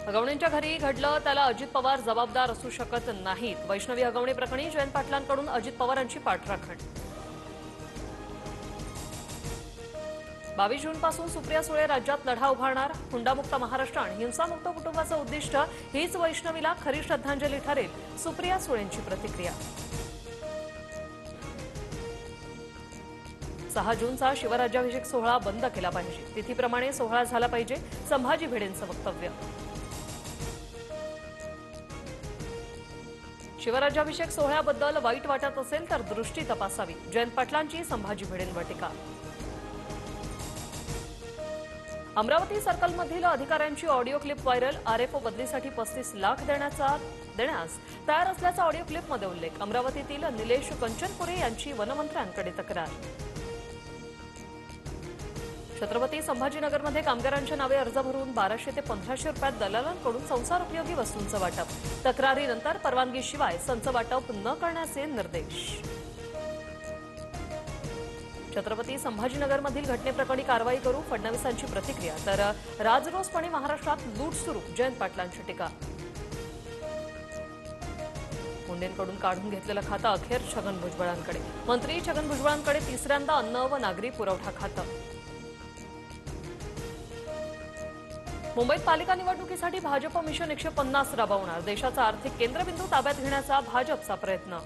हगवणींच्या घरी घडलं त्याला अजित पवार जबाबदार असू शकत नाहीत. वैष्णवी हगवणी प्रकरणी जयंत पाटलांकडून अजित पवारांची पाठराखण. 22 जूनपासून सुप्रिया सुळे राज्यात लढा उभारणार. हुंडामुक्त महाराष्ट्र आणि हिंसामुक्त कुटुंबाचं उद्दिष्ट हीच वैष्णवीला खरी श्रद्धांजली ठरेल. सुप्रिया सुळेंची प्रतिक्रिया. 6 जूनचा शिवराज्याभिषेक सोहळा बंद केला पाहिजे. तिथीप्रमाणे सोहळा झाला पाहिजे. संभाजी भिडेंचं वक्तव्य. शिवराज्याभिषेक सोहळ्याबद्दल वाईट वाटत असेल तर दृष्टी तपासावी. जयंत पाटलांची संभाजी भिडेंवर टीका. अमरावती सर्कलमधील अधिकाऱ्यांची ऑडिओ क्लिप व्हायरल. आरएफओ बदलीसाठी 35 लाख देण्यास तयार असल्याचा ऑडिओ क्लिपमध्ये उल्लेख. अमरावतीतील निलेश कंचनपुरे यांची वनमंत्र्यांकडे तक्रार. छत्रपती संभाजीनगरमध्ये कामगारांच्या नावे अर्ज भरून 1200 ते 1500 रुपयात दलालांकडून संसारोपयोगी वस्तूंचं वाटप. तक्रारीनंतर परवानगीशिवाय संच वाटप न करण्याचे निर्देश. छत्रपती संभाजीनगरमधील घटनेप्रकरणी कारवाई करू. फडणवीसांची प्रतिक्रिया. तर राजरोसपणे महाराष्ट्रात लूट सुरू. जयंत पाटलांची टीका. मुंडेंकडून काढून घेतलेलं खातं अखेर छगन भुजबळांकडे. मंत्री छगन भुजबळांकडे तिसऱ्यांदा अन्न व नागरी पुरवठा खातं. मुंबईत पालिका निवडणुकीसाठी भाजप मिशन 150 राबवणार. देशाचा आर्थिक केंद्रबिंदू ताब्यात घेण्याचा भाजपचा प्रयत्न.